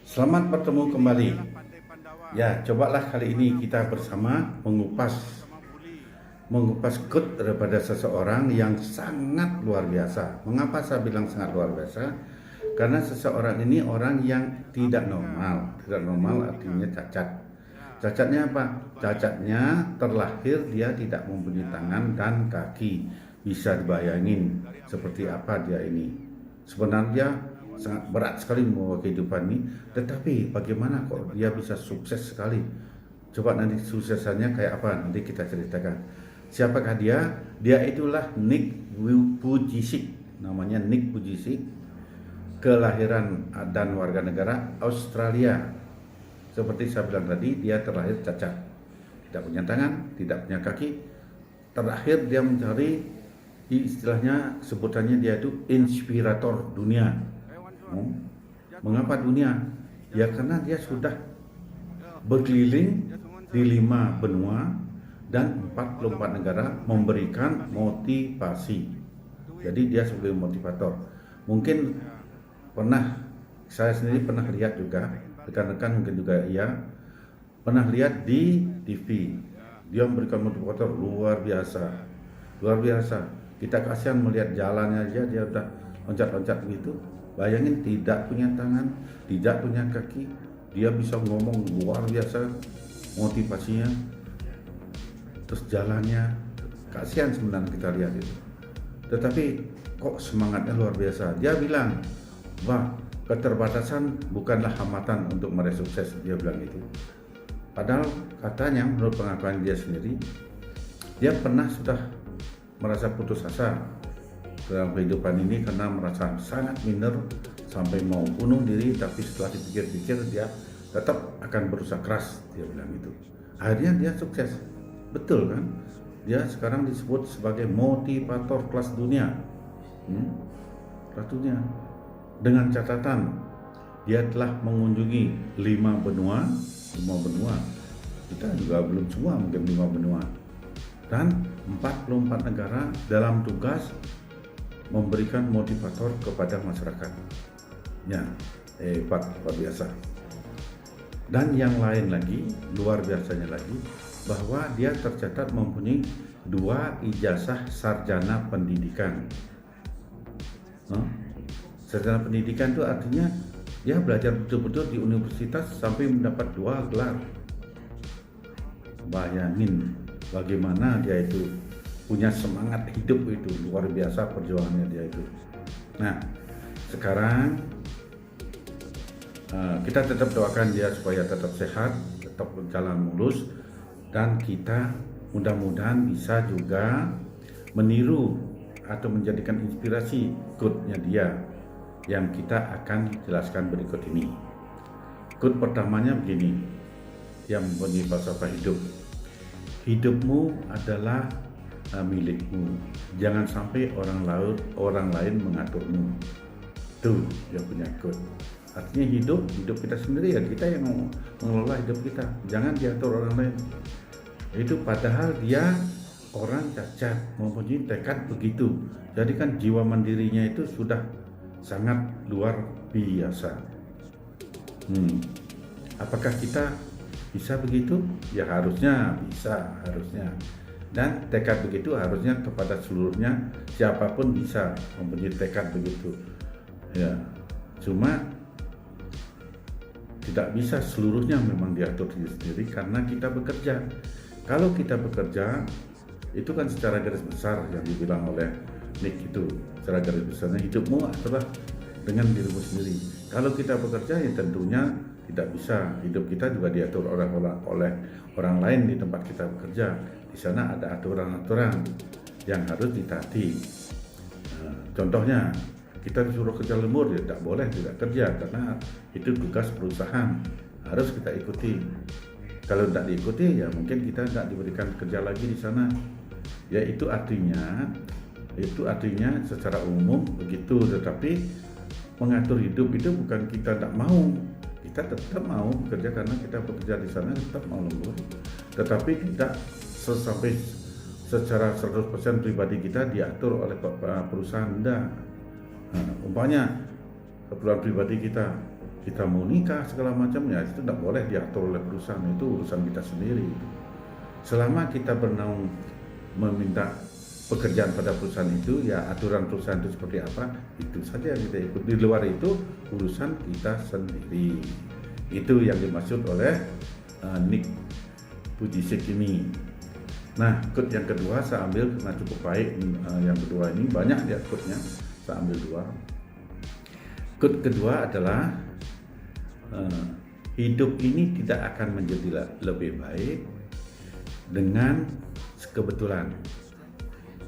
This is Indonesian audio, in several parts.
Selamat bertemu kembali. Ya, cobalah kali ini kita bersama mengupas KUT daripada seseorang yang sangat luar biasa. Mengapa saya bilang sangat luar biasa? Karena seseorang ini orang yang tidak normal. Tidak normal artinya cacat. Cacatnya apa? Cacatnya terlahir dia tidak mempunyai tangan dan kaki. Bisa dibayangin seperti apa dia ini. Sebenarnya sangat berat sekali membawa kehidupan ini, tetapi bagaimana kok dia bisa sukses sekali? Coba nanti suksesannya kayak apa, nanti kita ceritakan. Siapakah dia? Dia itulah Nick Vujicic, namanya Nick Vujicic, kelahiran dan warga negara Australia. Seperti saya bilang tadi, dia terlahir cacat, tidak punya tangan, tidak punya kaki. Terakhir dia mencari, istilahnya sebutannya dia itu inspirator dunia. Mengapa dunia? Ya karena dia sudah berkeliling di 5 benua dan 44 negara memberikan motivasi. Jadi dia sebagai motivator. Mungkin saya sendiri pernah lihat juga, rekan-rekan mungkin juga pernah lihat di TV. Dia memberikan motivator luar biasa. Kita kasihan melihat jalannya aja, dia udah loncat-loncat gitu. Bayangin, tidak punya tangan, tidak punya kaki, dia bisa ngomong luar biasa, motivasinya, terus jalannya, kasihan sebenarnya kita lihat itu. Tetapi kok semangatnya luar biasa. Dia bilang, wah, keterbatasan bukanlah hambatan untuk meraih sukses, dia bilang itu. Padahal katanya menurut pengakuan dia sendiri, dia pernah sudah merasa putus asa dalam kehidupan ini karena merasa sangat minder sampai mau bunuh diri, tapi setelah dipikir-pikir dia tetap akan berusaha keras, dia bilang itu. Akhirnya dia sukses, betul kan? Dia sekarang disebut sebagai motivator kelas dunia, kelas dunia. Dengan catatan dia telah mengunjungi 5 benua. Kita juga belum semua mungkin 5 benua dan 44 negara dalam tugas memberikan motivator kepada masyarakat. Ya, hebat, luar biasa. Dan yang lain lagi, luar biasanya lagi, bahwa dia tercatat mempunyai 2 ijazah sarjana pendidikan. Sarjana pendidikan itu artinya dia belajar betul-betul di universitas sampai mendapat 2 gelar. Bayangin bagaimana dia itu punya semangat hidup, itu luar biasa perjuangannya dia itu. Nah, sekarang kita tetap doakan dia supaya tetap sehat, tetap berjalan mulus, dan kita mudah-mudahan bisa juga meniru atau menjadikan inspirasi quote-nya dia yang kita akan jelaskan berikut ini. Quote pertamanya begini, yang mempunyai falsafah hidup. Hidupmu adalah milikmu. Jangan sampai orang lain mengaturmu. Tuh dia punya quote. Artinya hidup kita sendiri, ya kita yang mengelola hidup kita. Jangan diatur orang lain. Itu padahal dia orang cacat, mempunyai tekad begitu. Jadi kan jiwa mandirinya itu sudah sangat luar biasa. Apakah kita bisa begitu? Ya harusnya bisa, harusnya. Dan tekad begitu harusnya kepada seluruhnya, siapapun bisa mempunyai tekad begitu. Ya, cuma tidak bisa seluruhnya memang diatur sendiri karena kita bekerja. Kalau kita bekerja, itu kan secara garis besar yang dibilang oleh Nick itu, secara garis besarnya hidupmu adalah dengan dirimu sendiri. Kalau kita bekerja, ya tentunya tidak bisa. Hidup kita juga diatur oleh orang lain di tempat kita bekerja. Di sana ada aturan-aturan yang harus ditaati. Contohnya, kita disuruh kerja lembur, ya tidak boleh tidak kerja karena itu tugas perusahaan, harus kita ikuti. Kalau tidak diikuti, ya mungkin kita tidak diberikan kerja lagi di sana. Ya itu artinya secara umum begitu. Tetapi mengatur hidup itu bukan kita tidak mau. Kita tetap mau bekerja karena kita bekerja di sana, tetap mau lembur. Tetapi tidak sampai secara 100% pribadi kita diatur oleh perusahaan. Umpamanya keperluan pribadi kita, kita mau nikah segala macam, ya itu tidak boleh diatur oleh perusahaan, itu urusan kita sendiri. Selama kita bernaung meminta pekerjaan pada perusahaan itu, ya aturan perusahaan itu seperti apa, itu saja kita ikut. Di luar itu urusan kita sendiri. Itu yang dimaksud oleh Nick Vujicic ini. Nah, quote yang kedua saya ambil karena cukup baik. Yang kedua ini banyak ya quote-nya, saya ambil 2. Quote kedua adalah hidup ini tidak akan menjadi lebih baik dengan kebetulan.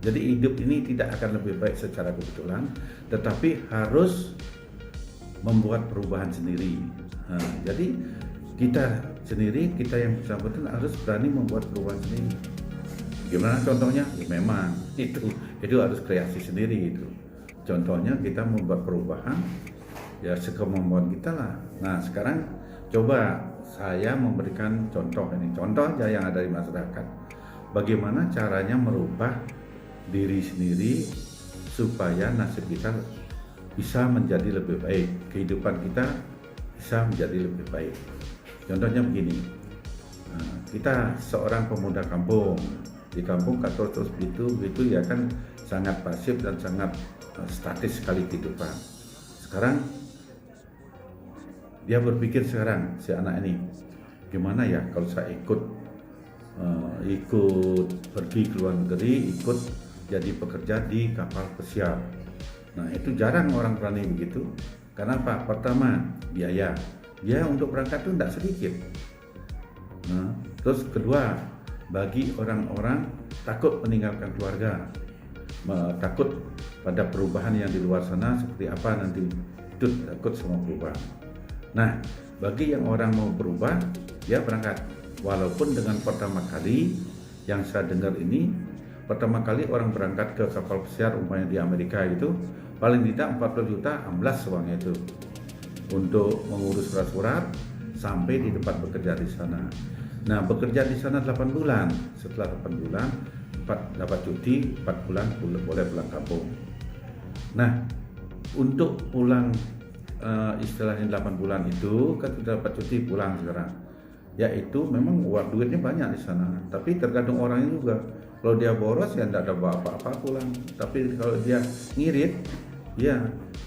Jadi hidup ini tidak akan lebih baik secara kebetulan, tetapi harus membuat perubahan sendiri. Jadi kita sendiri, kita yang bersangkutan harus berani membuat perubahan sendiri. Gimana contohnya? Ya memang itu harus kreasi sendiri itu. Contohnya kita membuat perubahan ya sekemampuan kita lah. Nah sekarang coba saya memberikan contoh ini, contoh aja yang ada di masyarakat. Bagaimana caranya merubah diri sendiri supaya nasib kita bisa menjadi lebih baik, kehidupan kita bisa menjadi lebih baik. Contohnya begini, kita seorang pemuda kampung, di kampung kantor terus begitu ya kan, sangat pasif dan sangat statis sekali kehidupan. Sekarang dia berpikir sekarang si anak ini, gimana ya kalau saya ikut pergi ke luar negeri, ikut jadi pekerja di kapal pesiar. Nah itu jarang orang berani begitu. Karena apa? Pertama biaya untuk berangkat itu tidak sedikit. Nah, terus kedua, bagi orang-orang takut meninggalkan keluarga, takut pada perubahan yang di luar sana seperti apa nanti, itu takut semua perubahan. Nah bagi yang orang mau berubah, dia berangkat. Walaupun dengan pertama kali yang saya dengar ini, pertama kali orang berangkat ke kapal pesiar umpamanya di Amerika itu paling tidak 40 juta amblas uangnya itu untuk mengurus surat-surat sampai di tempat bekerja di sana. Nah bekerja di sana 8 bulan, setelah 8 bulan dapat cuti 4 bulan boleh pulang kampung. Nah untuk pulang istilahnya 8 bulan itu kan sudah dapat cuti pulang sekarang, yaitu memang uang duitnya banyak di sana, tapi tergantung orangnya juga. Kalau dia boros ya tidak ada apa-apa pulang, tapi kalau dia ngirit ya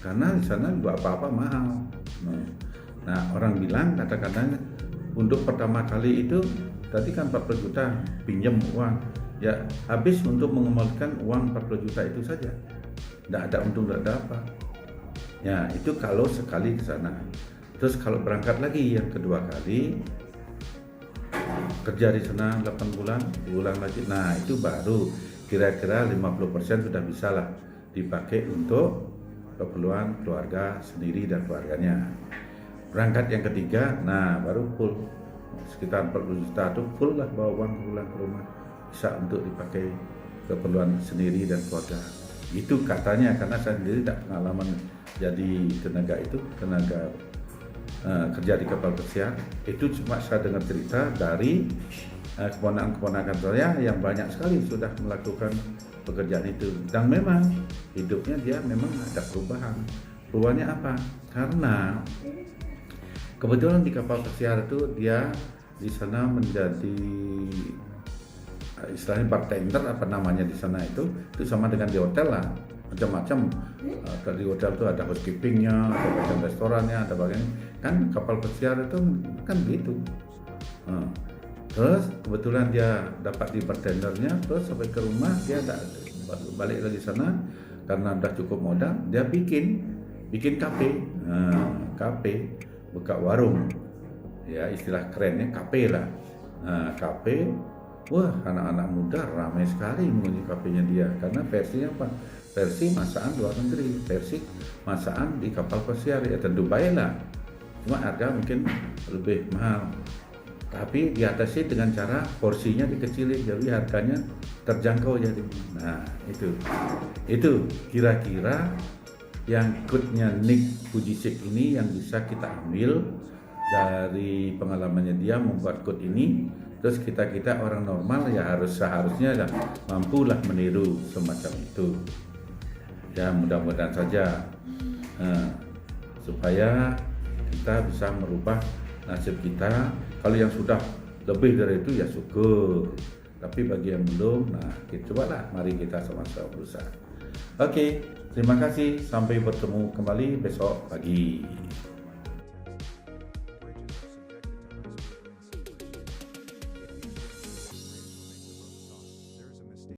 karena di sana juga apa-apa mahal. Nah orang bilang kadang-kadang untuk pertama kali itu tadi kan 40 juta pinjam uang, ya habis untuk mengembalikan uang 40 juta itu saja, tidak ada untung, tidak ada apa. Ya itu kalau sekali ke sana. Terus kalau berangkat lagi yang kedua kali, kerja di sana 8 bulan, pulang lagi. Nah itu baru kira-kira 50% sudah bisa lah dipakai untuk keperluan keluarga sendiri dan keluarganya. Berangkat yang ketiga, nah baru full, sekitar 40 juta itu full lah, bawa uang pulang ke rumah, bisa untuk dipakai keperluan sendiri dan keluarga. Itu katanya, karena saya sendiri tidak pengalaman jadi tenaga kerja di kapal pesiar. Itu cuma saya dengar cerita dari keponakan-keponakan saya yang banyak sekali sudah melakukan pekerjaan itu, dan memang hidupnya dia memang ada perubahan. Perubahannya apa? Karena kebetulan di kapal pesiar itu dia di sana menjadi istilahnya bartender, apa namanya di sana itu sama dengan di hotel lah, macam-macam. Di hotel itu ada housekeepingnya, ada bagian restorannya, ada bagian, kan kapal pesiar itu kan gitu. Terus kebetulan dia dapat di bartendernya, terus sampai ke rumah dia balik lagi sana karena udah cukup modal, dia bikin kafe, buka warung, ya istilah kerennya kafe lah. Kafe, wah anak-anak muda ramai sekali mengunjungi kafenya dia, karena versinya apa? Versi masakan luar negeri, versi masakan di kapal pesiar, ya tentu baik lah, cuma harga mungkin lebih mahal, tapi diatasi dengan cara porsinya dikecilin jadi harganya terjangkau jadi. Nah itu kira-kira yang quote-nya Nick Vujicic ini yang bisa kita ambil dari pengalamannya dia membuat quote ini. Terus kita orang normal ya seharusnya mampulah meniru semacam itu. Ya mudah-mudahan saja supaya kita bisa merubah nasib kita. Kalau yang sudah lebih dari itu ya syukur. Tapi bagi yang belum, nah kita cobalah, mari kita sama-sama berusaha. Oke, terima kasih. Sampai bertemu kembali besok pagi.